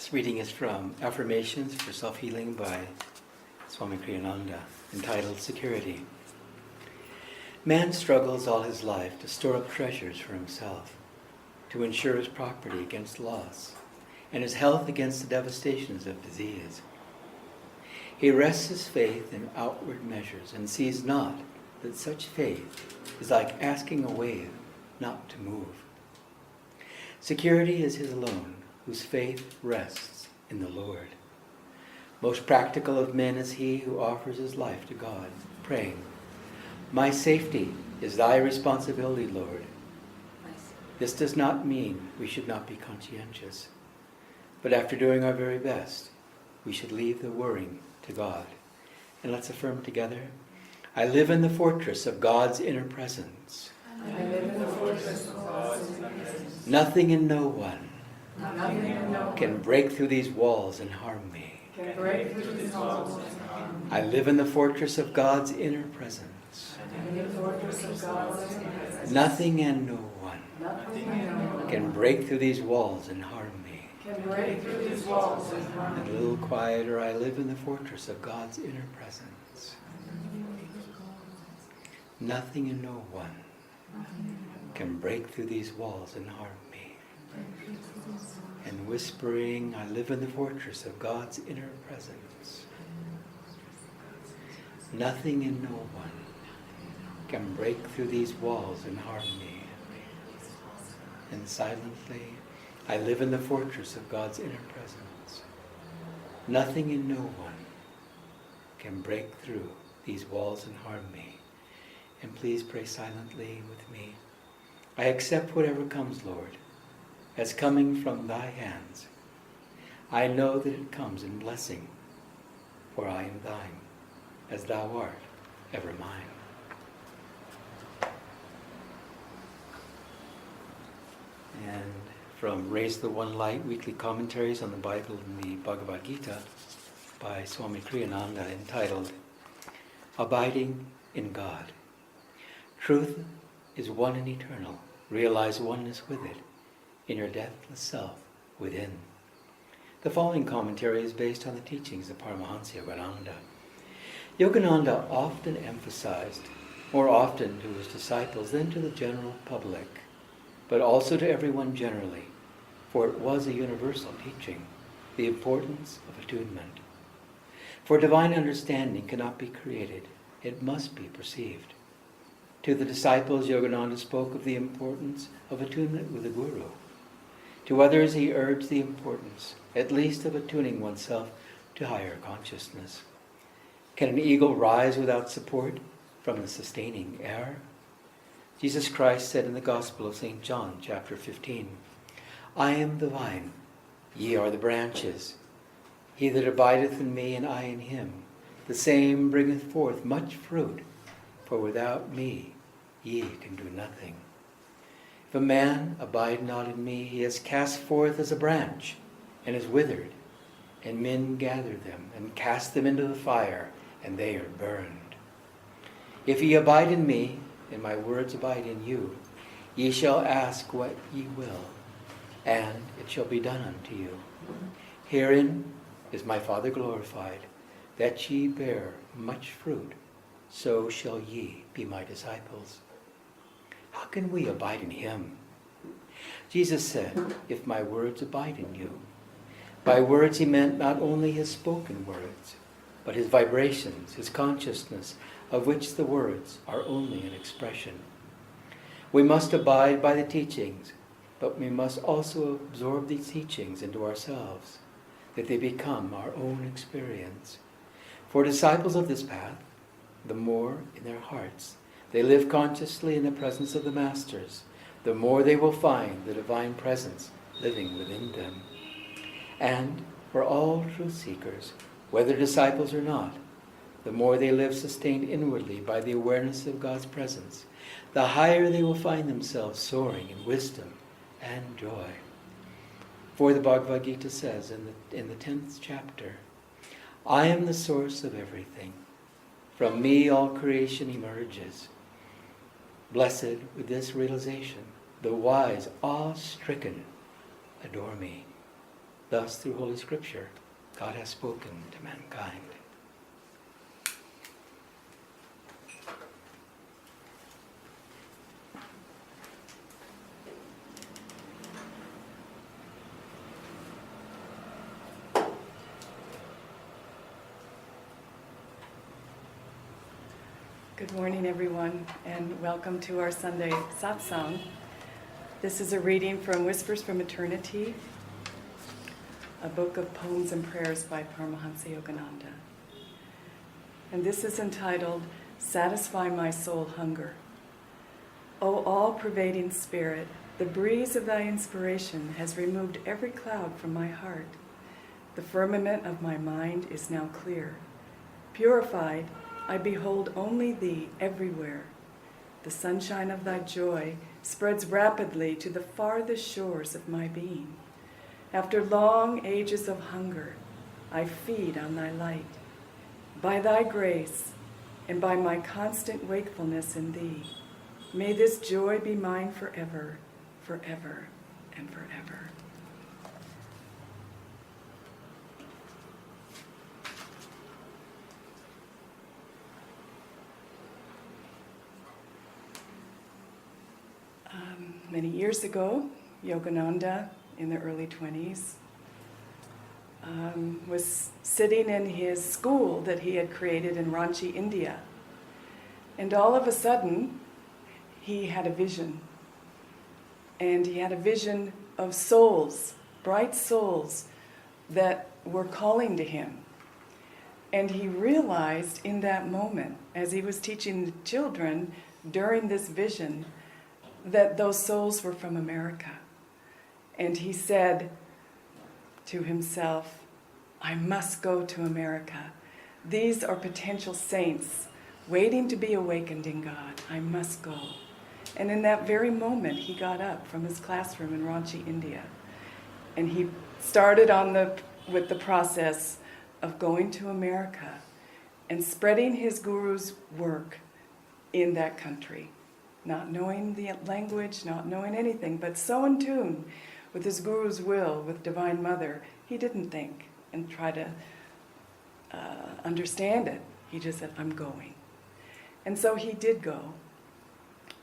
This reading is from Affirmations for Self-Healing by Swami Kriyananda, entitled Security. Man struggles all his life to store up treasures for himself, to ensure his property against loss, and his health against the devastations of disease. He rests his faith in outward measures and sees not that such faith is like asking a wave not to move. Security is his alone, whose faith rests in the Lord. Most practical of men is he who offers his life to God, praying, "My safety is thy responsibility, Lord." This does not mean we should not be conscientious, but after doing our very best, we should leave the worrying to God. And let's affirm together, I live in the fortress of God's inner presence. I live in the fortress of God's inner presence. Nothing and no one can Can break through these walls and harm me. break through these walls and harm me. I live in the fortress of God's inner presence. I live in the fortress of God's inner presence. Nothing and no one Nothing and no one can break through these walls and harm me. can break through these walls and harm And a me. little quieter, I live in the fortress of God's inner presence. Nothing and no one can break through these walls and harm me. And whispering, I live in the fortress of God's inner presence. Nothing and no one can break through these walls and harm me. And silently, I live in the fortress of God's inner presence. Nothing and no one can break through these walls and harm me. And please pray silently with me. I accept whatever comes, Lord, as coming from thy hands. I know that it comes in blessing, for I am thine, as thou art ever mine. And from Raise the One Light, weekly commentaries on the Bible and the Bhagavad Gita by Swami Kriyananda, entitled Abiding in God. Truth is one and eternal. Realize oneness with it in your deathless self within. The following commentary is based on the teachings of Paramahansa Yogananda. Yogananda often emphasized, more often to his disciples than to the general public, but also to everyone generally, for it was a universal teaching, the importance of attunement. For divine understanding cannot be created, it must be perceived. To the disciples, Yogananda spoke of the importance of attunement with the Guru. To others, he urged the importance, at least, of attuning oneself to higher consciousness. Can an eagle rise without support from the sustaining air? Jesus Christ said in the Gospel of St. John, chapter 15, I am the vine, ye are the branches. He that abideth in me and I in him, the same bringeth forth much fruit, for without me ye can do nothing. If a man abide not in me, he is cast forth as a branch, and is withered, and men gather them, and cast them into the fire, and they are burned. If ye abide in me, and my words abide in you, ye shall ask what ye will, and it shall be done unto you. Herein is my Father glorified, that ye bear much fruit, so shall ye be my disciples. How can we abide in him? Jesus said, if my words abide in you. By words he meant not only his spoken words, but his vibrations, his consciousness, of which the words are only an expression. We must abide by the teachings, but we must also absorb these teachings into ourselves, that they become our own experience. For disciples of this path, the more in their hearts they live consciously in the presence of the Masters, the more they will find the divine presence living within them. And for all truth seekers, whether disciples or not, the more they live sustained inwardly by the awareness of God's presence, the higher they will find themselves soaring in wisdom and joy. For the Bhagavad Gita says in the 10th chapter, I am the source of everything. From me all creation emerges. Blessed with this realization, the wise, awe-stricken, adore me. Thus, through Holy Scripture, God has spoken to mankind. Good morning, everyone, and welcome to our Sunday Satsang. This is a reading from Whispers from Eternity, a book of poems and prayers by Paramahansa Yogananda. And this is entitled, Satisfy My Soul Hunger. O all-pervading Spirit, the breeze of thy inspiration has removed every cloud from my heart. The firmament of my mind is now clear. Purified, I behold only thee everywhere. The sunshine of thy joy spreads rapidly to the farthest shores of my being. After long ages of hunger, I feed on thy light. By thy grace, and by my constant wakefulness in thee, may this joy be mine forever, forever, and forever. Many years ago, Yogananda, in the early 20s, was sitting in his school that he had created in Ranchi, India. And all of a sudden, he had a vision. And he had a vision of souls, bright souls, that were calling to him. And he realized in that moment, as he was teaching the children during this vision, that those souls were from America. And he said to himself, I must go to America. These are potential saints waiting to be awakened in God. I must go. And in that very moment, he got up from his classroom in Ranchi, India. And he started with the process of going to America and spreading his guru's work in that country. Not knowing the language, not knowing anything, but so in tune with his guru's will, with Divine Mother, he didn't think and try to understand it. He just said, I'm going. And so he did go.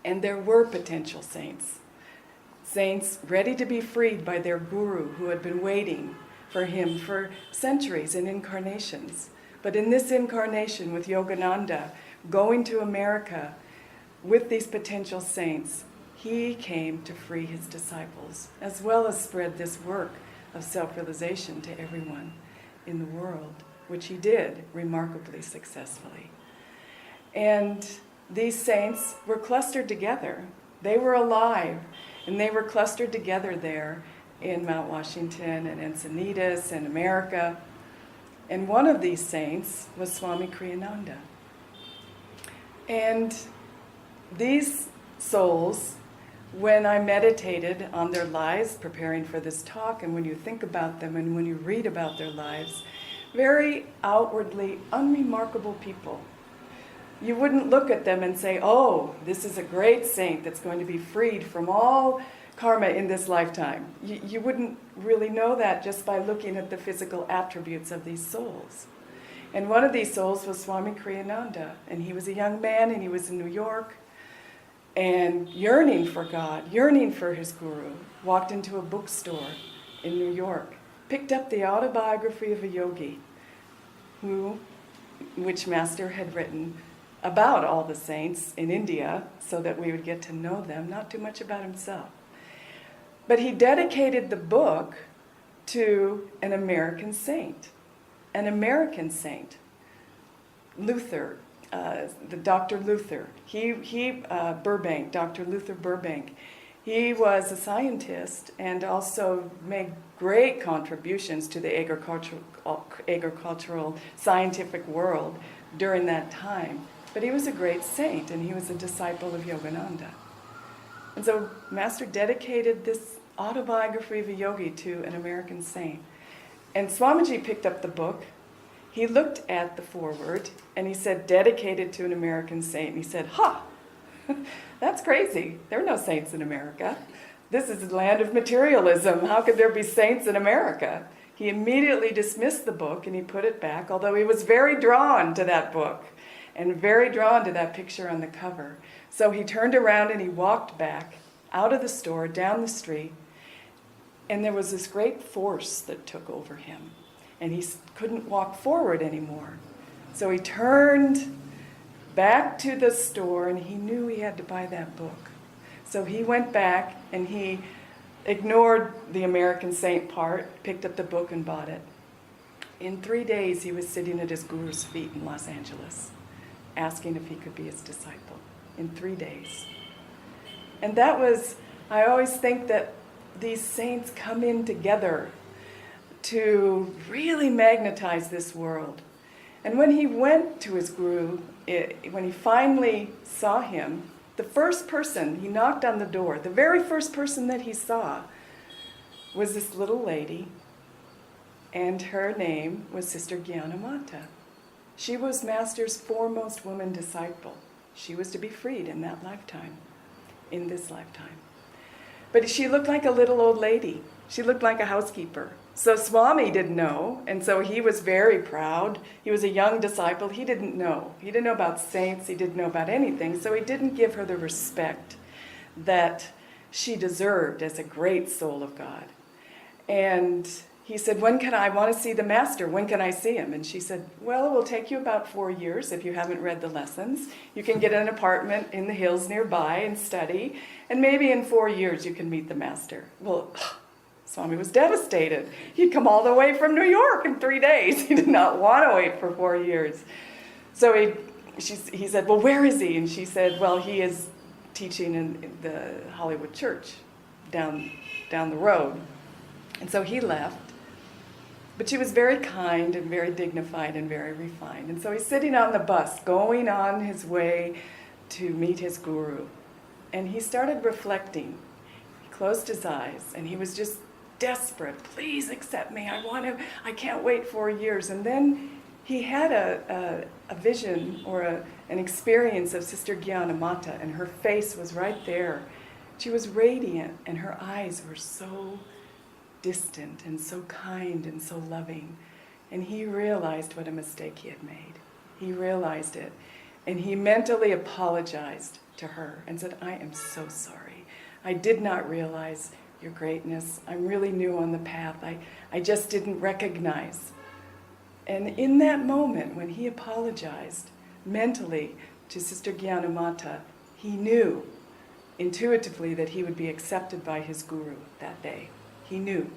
And there were potential saints. Saints ready to be freed by their guru who had been waiting for him for centuries and incarnations. But in this incarnation with Yogananda, going to America, with these potential saints, he came to free his disciples, as well as spread this work of self-realization to everyone in the world, which he did remarkably successfully. And these saints were clustered together. They were alive, and they were clustered together there in Mount Washington and Encinitas and America. And one of these saints was Swami Kriyananda. And these souls, when I meditated on their lives, preparing for this talk, and when you think about them and when you read about their lives, very outwardly unremarkable people. You wouldn't look at them and say, oh, this is a great saint that's going to be freed from all karma in this lifetime. You wouldn't really know that just by looking at the physical attributes of these souls. And one of these souls was Swami Kriyananda, and he was a young man, and he was in New York, and yearning for God, yearning for his guru, walked into a bookstore in New York, picked up the autobiography of a yogi, which Master had written about all the saints in India, so that we would get to know them, not too much about himself. But he dedicated the book to an American saint, Luther, the Dr. Luther. Burbank, Dr. Luther Burbank. He was a scientist and also made great contributions to the agricultural scientific world during that time. But he was a great saint, and he was a disciple of Yogananda. And so Master dedicated this autobiography of a yogi to an American saint. And Swamiji picked up the book. He looked at the foreword, and he said, dedicated to an American saint. And he said, ha, that's crazy. There are no saints in America. This is the land of materialism. How could there be saints in America? He immediately dismissed the book and he put it back, although he was very drawn to that book and very drawn to that picture on the cover. So he turned around and he walked back out of the store, down the street, and there was this great force that took over him. And he couldn't walk forward anymore. So he turned back to the store and he knew he had to buy that book. So he went back and he ignored the American saint part, picked up the book and bought it. In 3 days, he was sitting at his guru's feet in Los Angeles, asking if he could be his disciple. In 3 days. And that was, I always think that these saints come in together to really magnetize this world. And when he went to his guru, when he finally saw him, the first person, he knocked on the door, the very first person that he saw was this little lady, and her name was Sister Gyanamata. She was Master's foremost woman disciple. She was to be freed in that lifetime, in this lifetime. But she looked like a little old lady. She looked like a housekeeper. So Swami didn't know, and so he was very proud. He was a young disciple. He didn't know. He didn't know about saints. He didn't know about anything. So he didn't give her the respect that she deserved as a great soul of God. And he said, I want to see the Master. When can I see him? And she said, well, it will take you about 4 years if you haven't read the lessons. You can get an apartment in the hills nearby and study. And maybe in 4 years you can meet the Master. Well, Swami was devastated. He'd come all the way from New York in 3 days. He did not want to wait for 4 years. So he said, well, where is he? And she said, well, he is teaching in the Hollywood church down the road. And so he left. But she was very kind and very dignified and very refined. And so he's sitting on the bus, going on his way to meet his guru. And he started reflecting. He closed his eyes, and he was just desperate. Please accept me. I can't wait 4 years. And then he had a vision or an experience of Sister Gyanamata, and her face was right there. She was radiant, and her eyes were so distant and so kind and so loving. And he realized what a mistake he had made. He realized it. And he mentally apologized to her and said, I am so sorry. I did not realize your greatness. I'm really new on the path. I just didn't recognize. And in that moment, when he apologized mentally to Sister Gyanamata, he knew intuitively that he would be accepted by his guru that day. He knew.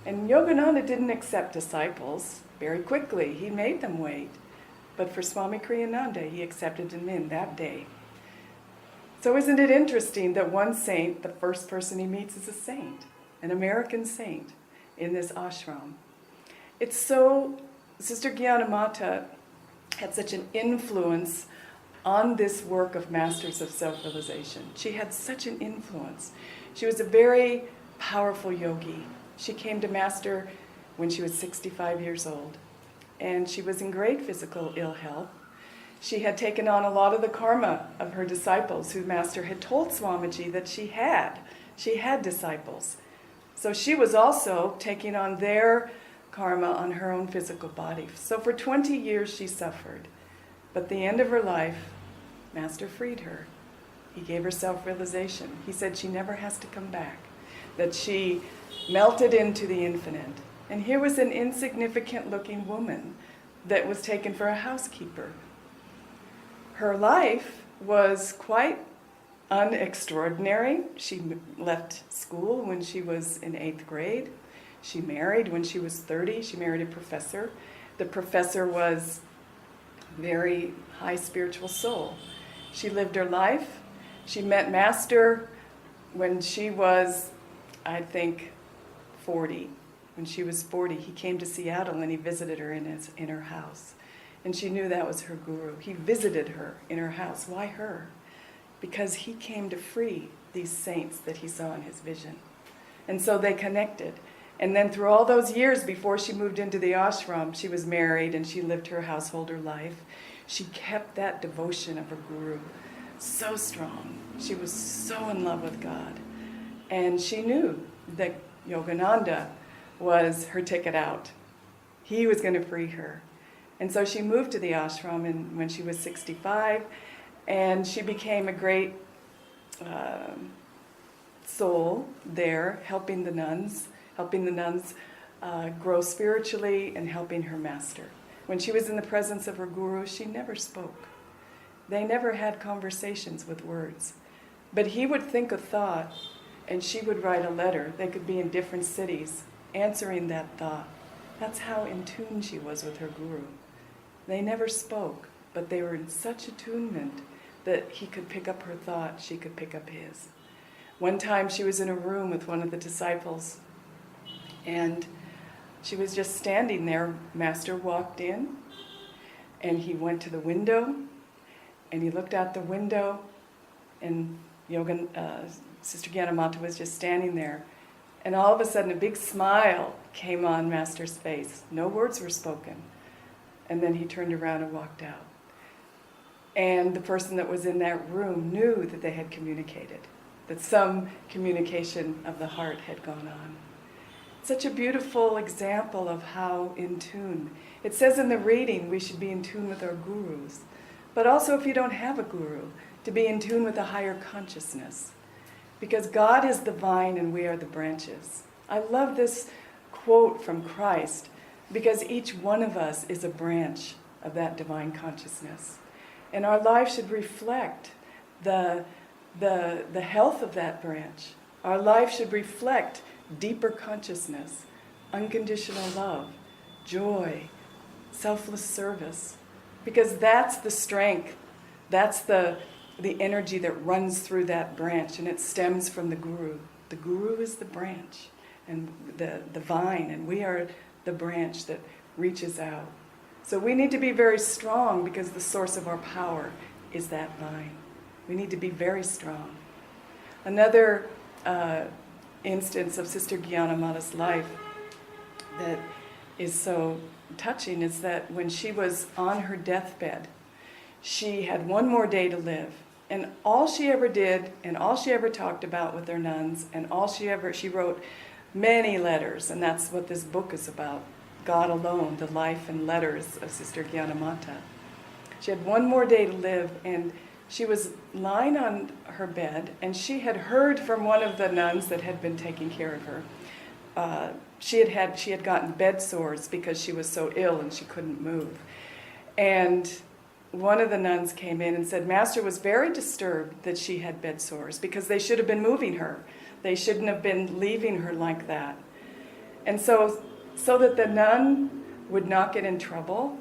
And Yogananda didn't accept disciples very quickly. He made them wait. But for Swami Kriyananda, he accepted them in that day. So isn't it interesting that one saint, the first person he meets is a saint, an American saint in this ashram. It's so, Sister Gyanamata had such an influence on this work of Masters of Self-Realization. She had such an influence. She was a very powerful yogi. She came to Master when she was 65 years old, and she was in great physical ill health. She had taken on a lot of the karma of her disciples, who Master had told Swamiji that she had disciples. So she was also taking on their karma on her own physical body. So for 20 years she suffered. But at the end of her life, Master freed her. He gave her self-realization. He said she never has to come back, that she melted into the infinite. And here was an insignificant-looking woman that was taken for a housekeeper. Her life was quite unextraordinary. She left school when she was in 8th grade. She married when she was 30. She married a professor. The professor was a very high spiritual soul. She lived her life. She met Master when she was, I think, 40. When she was 40, he came to Seattle and he visited her in her house. And she knew that was her guru. He visited her in her house. Why her? Because he came to free these saints that he saw in his vision. And so they connected. And then through all those years before she moved into the ashram, she was married and she lived her householder life. She kept that devotion of her guru so strong. She was so in love with God. And she knew that Yogananda was her ticket out. He was going to free her. And so she moved to the ashram when she was 65, and she became a great soul there, helping the nuns grow spiritually and helping her master. When she was in the presence of her guru, she never spoke. They never had conversations with words. But he would think a thought, and she would write a letter. They could be in different cities, answering that thought. That's how in tune she was with her guru. They never spoke, but they were in such attunement that he could pick up her thought, she could pick up his. One time she was in a room with one of the disciples, and she was just standing there. Master walked in, and he went to the window, and he looked out the window, and Sister Gyanamata was just standing there. And all of a sudden, a big smile came on Master's face. No words were spoken. And then he turned around and walked out. And the person that was in that room knew that they had communicated, that some communication of the heart had gone on. Such a beautiful example of how in tune. It says in the reading we should be in tune with our gurus. But also if you don't have a guru, to be in tune with a higher consciousness. Because God is the vine and we are the branches. I love this quote from Christ because each one of us is a branch of that divine consciousness. And our life should reflect the health of that branch. Our life should reflect deeper consciousness, unconditional love, joy, selfless service. Because that's the strength, that's the energy that runs through that branch, and it stems from the guru. The guru is the branch, and the vine, and we are the branch that reaches out. So we need to be very strong because the source of our power is that vine. We need to be very strong. Another instance of Sister Gyanamata's life that is so touching is that when she was on her deathbed, she had one more day to live. And all she ever did, and all she ever talked about with her nuns, and she wrote many letters, and that's what this book is about, God Alone, the life and letters of Sister Gyanamata. She had one more day to live, and she was lying on her bed, and she had heard from one of the nuns that had been taking care of her. She had gotten bed sores because she was so ill and she couldn't move. And one of the nuns came in and said Master was very disturbed that she had bed sores because they should have been moving her. They shouldn't have been leaving her like that. And so that the nun would not get in trouble,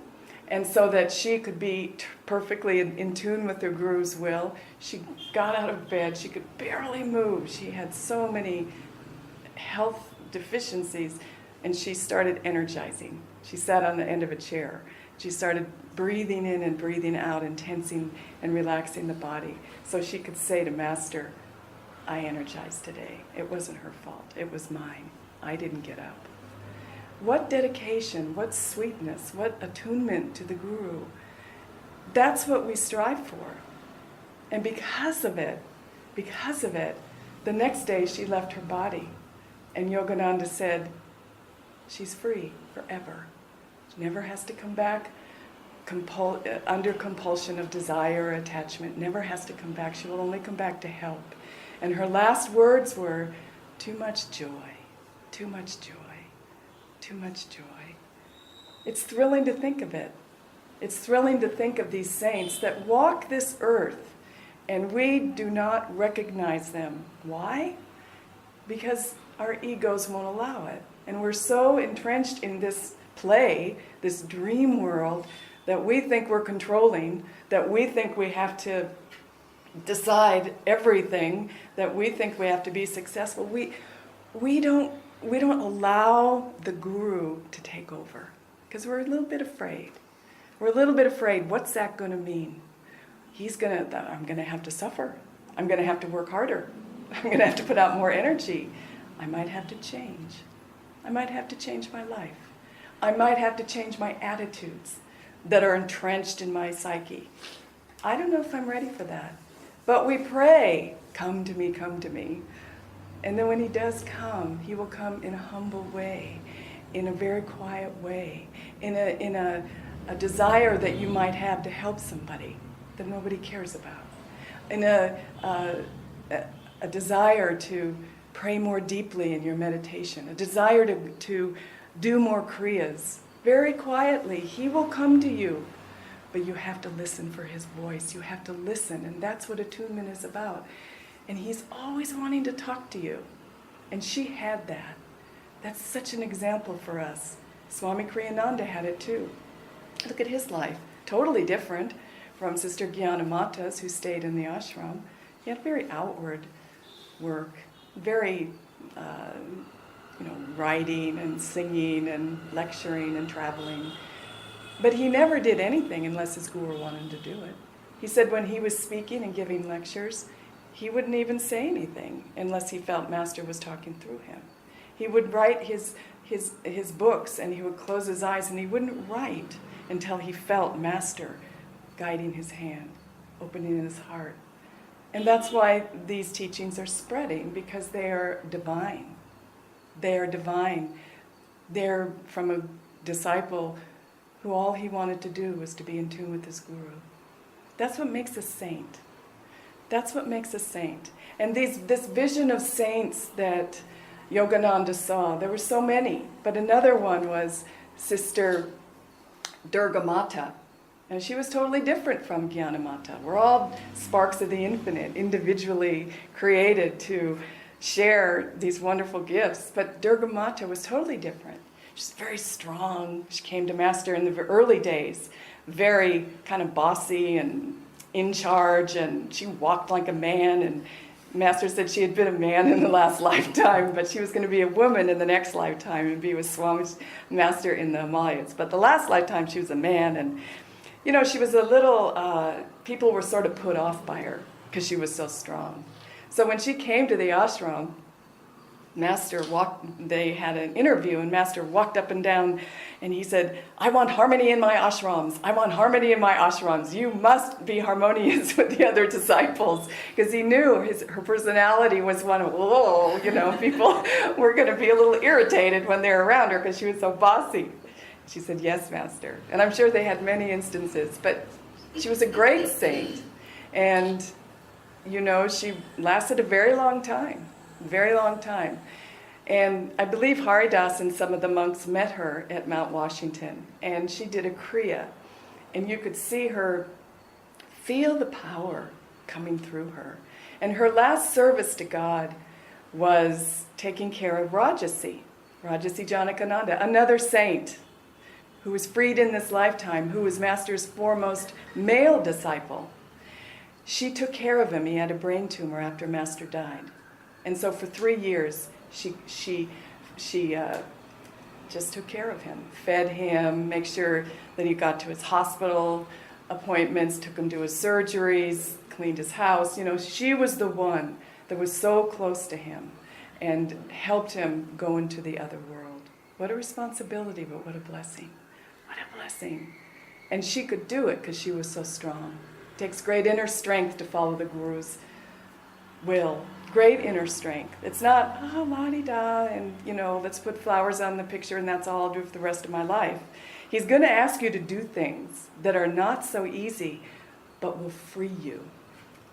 and so that she could be perfectly in tune with her guru's will, she got out of bed. She could barely move. She had so many health deficiencies, and she started energizing. She sat on the end of a chair. She started breathing in and breathing out and tensing and relaxing the body so she could say to Master, I energized today. It wasn't her fault. It was mine. I didn't get up. What dedication, what sweetness, what attunement to the Guru. That's what we strive for. And because of it, the next day she left her body. And Yogananda said, she's free forever. She never has to come back under compulsion of desire or attachment. Never has to come back. She will only come back to help. And her last words were, too much joy, too much joy, too much joy. It's thrilling to think of it. It's thrilling to think of these saints that walk this earth and we do not recognize them. Why? Because our egos won't allow it. And we're so entrenched in this play, this dream world, that we think we're controlling, that we think we have to decide everything, that we think we have to be successful. We don't allow the Guru to take over because we're a little bit afraid. We're a little bit afraid. What's that going to mean? I'm going to have to suffer. I'm going to have to work harder. I'm going to have to put out more energy. I might have to change. I might have to change my life. I might have to change my attitudes that are entrenched in my psyche. I don't know if I'm ready for that. But we pray, come to me, come to me. And then when he does come, he will come in a humble way. in a very quiet way, in a desire that you might have to help somebody that nobody cares about, in a desire to pray more deeply in your meditation, a desire to do more kriyas. Very quietly, he will come to you, but you have to listen for his voice. You have to listen, and that's what attunement is about. And he's always wanting to talk to you. And she had that. That's such an example for us. Swami Kriyananda had it too. Look at his life. Totally different from Sister Gyanamata's, who stayed in the ashram. He had very outward work, very, writing and singing and lecturing and traveling. But he never did anything unless his guru wanted to do it. He said when he was speaking and giving lectures, he wouldn't even say anything unless he felt Master was talking through him. He would write his books, and he would close his eyes, and he wouldn't write until he felt Master guiding his hand, opening his heart. And that's why these teachings are spreading, because they are divine. They are divine. They're from a disciple who all he wanted to do was to be in tune with his guru. That's what makes a saint. That's what makes a saint. And this vision of saints that Yogananda saw, there were so many, but another one was Sister Durga Mata. And she was totally different from Gyanamata. We're all sparks of the infinite, individually created to share these wonderful gifts. But Durga Mata was totally different. She's very strong. She came to Master in the early days, very kind of bossy and in charge, and she walked like a man, and Master said she had been a man in the last lifetime, but she was going to be a woman in the next lifetime and be with Swami's Master in the Himalayas. But the last lifetime she was a man, and she was a little, people were sort of put off by her because she was so strong. So when she came to the ashram, they had an interview, and Master walked up and down, and he said, I want harmony in my ashrams. I want harmony in my ashrams. You must be harmonious with the other disciples. Because he knew her personality was one of, people were going to be a little irritated when they were around her because she was so bossy. She said, yes, Master. And I'm sure they had many instances, but she was a great saint. And, she lasted a very long time. Very long time. And I believe Haridas and some of the monks met her at Mount Washington, and she did a kriya, and you could see her feel the power coming through her. And her last service to God was taking care of Rajasi Janakananda, another saint who was freed in this lifetime, who was Master's foremost male disciple. She took care of him. He had a brain tumor after Master died. And so for 3 years, she just took care of him, fed him, make sure that he got to his hospital appointments, took him to his surgeries, cleaned his house. She was the one that was so close to him and helped him go into the other world. What a responsibility, but what a blessing. What a blessing. And she could do it because she was so strong. It takes great inner strength to follow the Guru's will. Great inner strength. It's not, la-di-da, and, let's put flowers on the picture and that's all I'll do for the rest of my life. He's going to ask you to do things that are not so easy, but will free you.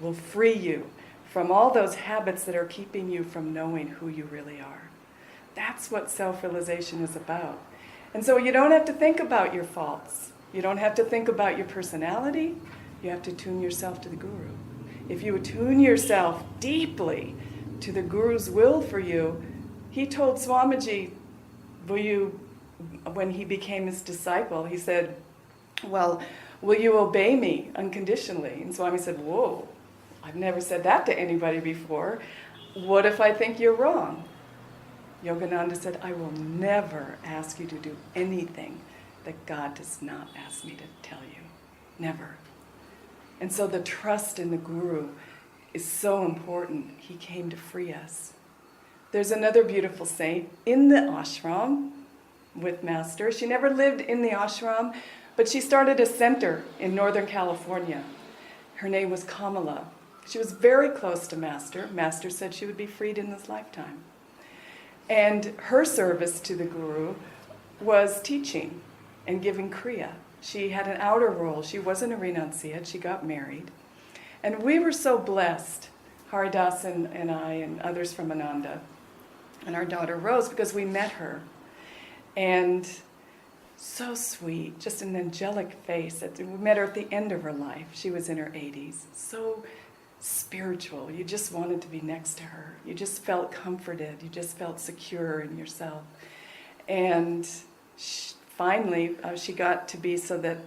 Will free you from all those habits that are keeping you from knowing who you really are. That's what self-realization is about. And so you don't have to think about your faults. You don't have to think about your personality. You have to tune yourself to the Guru. If you attune yourself deeply to the Guru's will for you, he told Swamiji, when he became his disciple, he said, well, will you obey me unconditionally? And Swami said, whoa, I've never said that to anybody before. What if I think you're wrong? Yogananda said, I will never ask you to do anything that God does not ask me to tell you. Never. And so the trust in the Guru is so important. He came to free us. There's another beautiful saint in the ashram with Master. She never lived in the ashram, but she started a center in Northern California. Her name was Kamala. She was very close to Master. Master said she would be freed in this lifetime. And her service to the Guru was teaching and giving Kriya. She had an outer role. She wasn't a renunciate. She got married. And we were so blessed, Haridas and I and others from Ananda, and our daughter Rose, because we met her. And so sweet, just an angelic face. We met her at the end of her life. She was in her 80s. So spiritual. You just wanted to be next to her. You just felt comforted. You just felt secure in yourself. And finally, she got to be so that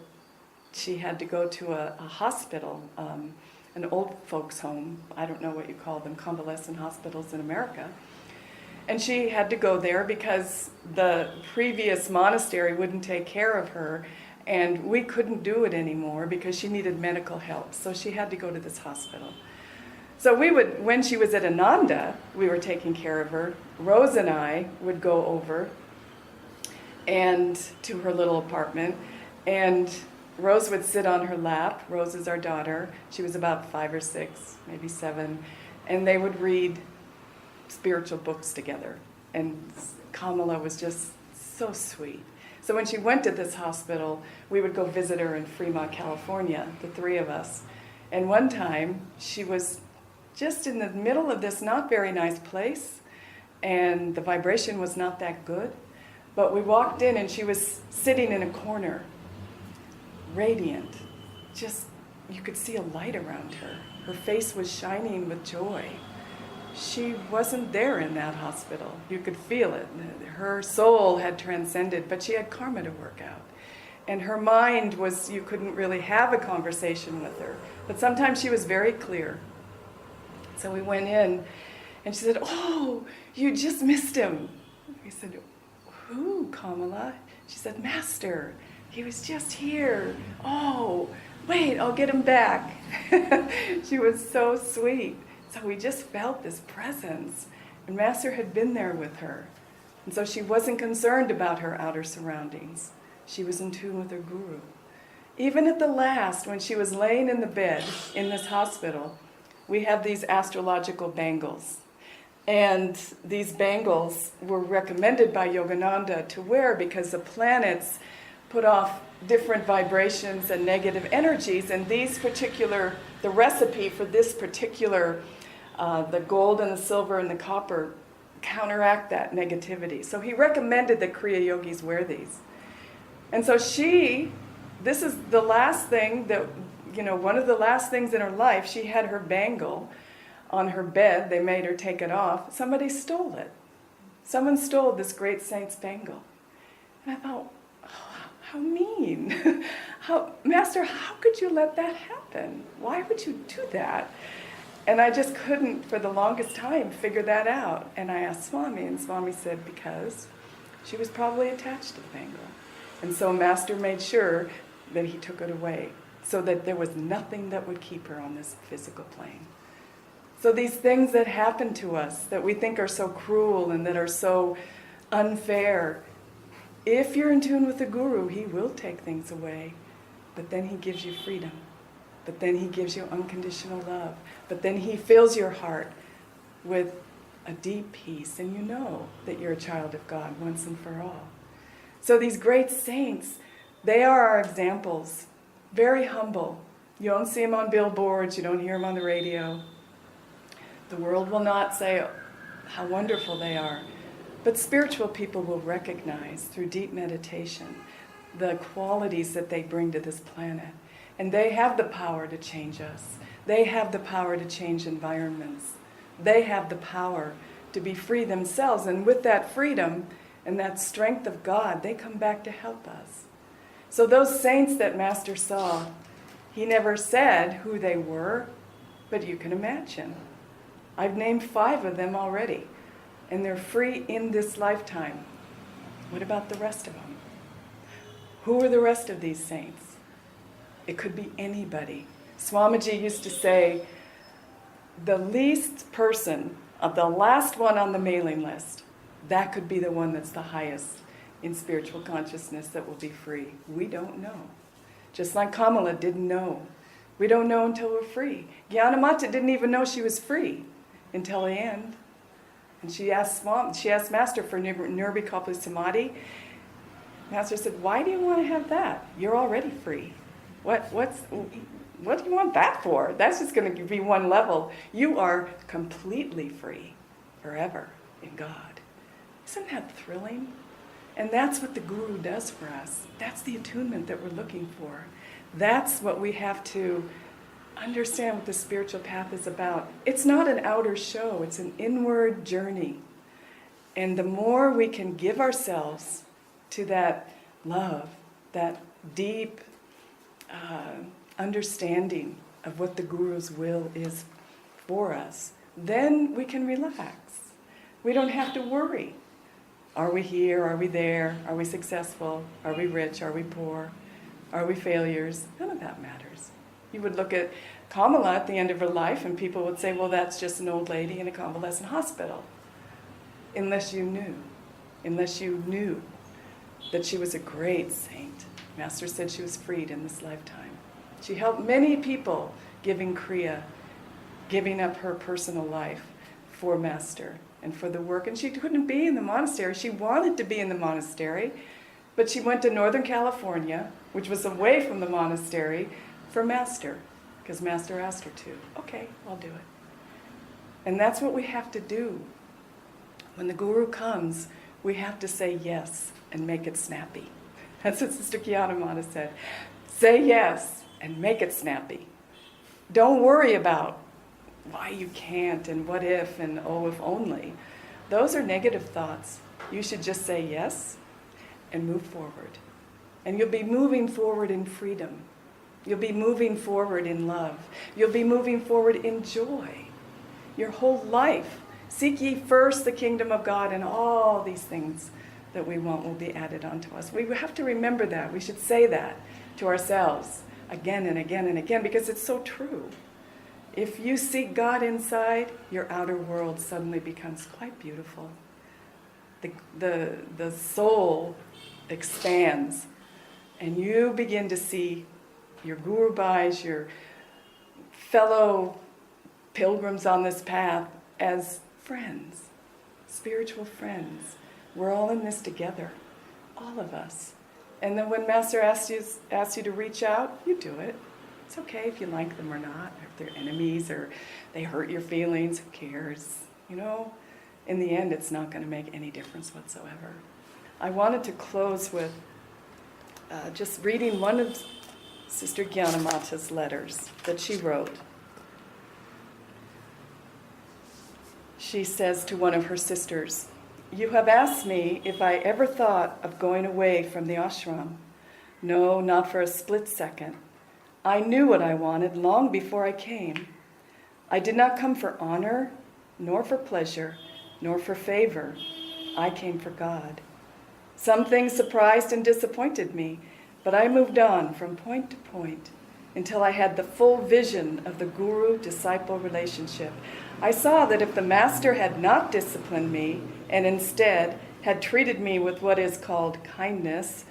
she had to go to a hospital, an old folks home. I don't know what you call them, convalescent hospitals in America. And she had to go there because the previous monastery wouldn't take care of her, and we couldn't do it anymore because she needed medical help. So she had to go to this hospital. So we would, when she was at Ananda, we were taking care of her. Rose and I would go over and to her little apartment, and Rose would sit on her lap. Rose is our daughter. She was about 5 or 6, maybe 7, and they would read spiritual books together. And Kamala was just so sweet. So when she went to this hospital, we would go visit her in Fremont, California, the 3 of us. And one time, she was just in the middle of this not very nice place, and the vibration was not that good. But we walked in, and she was sitting in a corner, radiant. Just, you could see a light around her. Her face was shining with joy. She wasn't there in that hospital. You could feel it. Her soul had transcended, but she had karma to work out. And her mind was, you couldn't really have a conversation with her. But sometimes she was very clear. So we went in, and she said, "Oh, you just missed him." We said, "Who, Kamala?" She said, "Master. He was just here. Oh, wait, I'll get him back." She was so sweet. So we just felt this presence. And Master had been there with her. And so she wasn't concerned about her outer surroundings. She was in tune with her guru. Even at the last, when she was laying in the bed in this hospital, we have these astrological bangles. And these bangles were recommended by Yogananda to wear because the planets put off different vibrations and negative energies, and the recipe for this particular, the gold and the silver and the copper, counteract that negativity. So he recommended that Kriya yogis wear these. And so this is the last thing that, one of the last things in her life, she had her bangle on her bed. They made her take it off. Somebody stole it. Someone stole this great saint's bangle. And I thought, how mean. Master, how could you let that happen? Why would you do that? And I just couldn't, for the longest time, figure that out. And I asked Swami, and Swami said, because she was probably attached to the bangle. And so Master made sure that he took it away, so that there was nothing that would keep her on this physical plane. So these things that happen to us, that we think are so cruel and that are so unfair, if you're in tune with the Guru, he will take things away, but then he gives you freedom. But then he gives you unconditional love. But then he fills your heart with a deep peace, and you know that you're a child of God once and for all. So these great saints, they are our examples. Very humble. You don't see them on billboards, you don't hear them on the radio. The world will not say how wonderful they are. But spiritual people will recognize through deep meditation the qualities that they bring to this planet. And they have the power to change us. They have the power to change environments. They have the power to be free themselves. And with that freedom and that strength of God, they come back to help us. So those saints that Master saw, he never said who they were, but you can imagine. I've named 5 of them already, and they're free in this lifetime. What about the rest of them? Who are the rest of these saints? It could be anybody. Swamiji used to say, the least person, of the last one on the mailing list, that could be the one that's the highest in spiritual consciousness that will be free. We don't know. Just like Kamala didn't know. We don't know until we're free. Gyanamata didn't even know she was free until the end. And she asked Master for Nirvikalpa Samadhi. Master said, why do you want to have that? You're already free. What do you want that for? That's just going to be one level. You are completely free forever in God. Isn't that thrilling? And that's what the Guru does for us. That's the attunement that we're looking for. That's what we have to understand what the spiritual path is about. It's not an outer show, it's an inward journey. And the more we can give ourselves to that love, that deep understanding of what the Guru's will is for us, then we can relax. We don't have to worry. Are we here? Are we there? Are we successful? Are we rich? Are we poor? Are we failures? None of that matters. You would look at Kamala at the end of her life and people would say, well, that's just an old lady in a convalescent hospital. Unless you knew that she was a great saint. Master said she was freed in this lifetime. She helped many people giving Kriya, giving up her personal life for Master and for the work. And she couldn't be in the monastery. She wanted to be in the monastery, but she went to Northern California, which was away from the monastery, for Master, because Master asked her to. Okay, I'll do it. And that's what we have to do. When the Guru comes, we have to say yes and make it snappy. That's what Sister Kiyanamata said. Say yes and make it snappy. Don't worry about why you can't and what if and oh, if only. Those are negative thoughts. You should just say yes and move forward. And you'll be moving forward in freedom. You'll be moving forward in love. You'll be moving forward in joy. Your whole life. Seek ye first the kingdom of God, and all these things that we want will be added onto us. We have to remember that. We should say that to ourselves again and again and again, because it's so true. If you seek God inside, your outer world suddenly becomes quite beautiful. The soul expands, and you begin to see your Guru Bhais, your fellow pilgrims on this path, as friends, spiritual friends. We're all in this together, all of us. And then when Master asks you to reach out, you do it. It's okay if you like them or not, or if they're enemies or they hurt your feelings, who cares? You know, in the end, it's not going to make any difference whatsoever. I wanted to close with just reading one of Sister Gyanamata's letters that she wrote. She says to one of her sisters, "You have asked me if I ever thought of going away from the ashram. No, not for a split second. I knew what I wanted long before I came. I did not come for honor, nor for pleasure, nor for favor. I came for God. Some things surprised and disappointed me, but I moved on from point to point until I had the full vision of the guru-disciple relationship. I saw that if the Master had not disciplined me and instead had treated me with what is called kindness,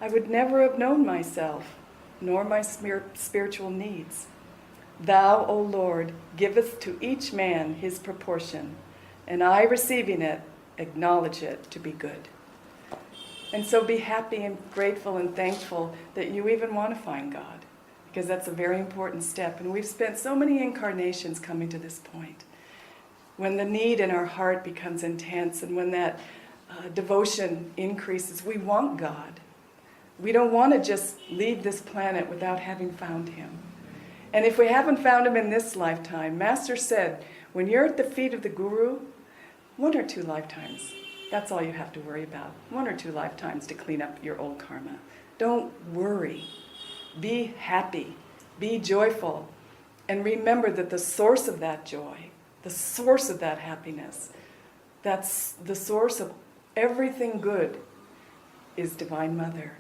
I would never have known myself, nor my spiritual needs. Thou, O Lord, givest to each man his proportion, and I, receiving it, acknowledge it to be good." And so be happy and grateful and thankful that you even want to find God, because that's a very important step. And we've spent so many incarnations coming to this point. When the need in our heart becomes intense and when that devotion increases, we want God. We don't want to just leave this planet without having found Him. And if we haven't found Him in this lifetime, Master said, when you're at the feet of the Guru, 1 or 2 lifetimes, that's all you have to worry about. 1 or 2 lifetimes to clean up your old karma. Don't worry. Be happy. Be joyful. And remember that the source of that joy, the source of that happiness, that's the source of everything good, is Divine Mother.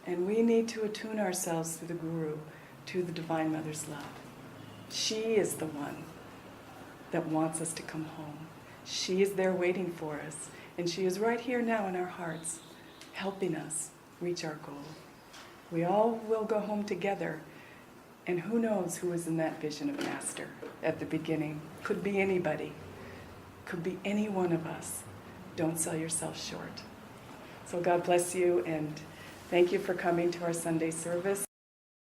And we need to attune ourselves through the Guru to the Divine Mother's love. She is the one that wants us to come home. She is there waiting for us. And she is right here now in our hearts, helping us reach our goal. We all will go home together. And who knows who is in that vision of Master at the beginning. Could be anybody. Could be any one of us. Don't sell yourself short. So God bless you, and thank you for coming to our Sunday service.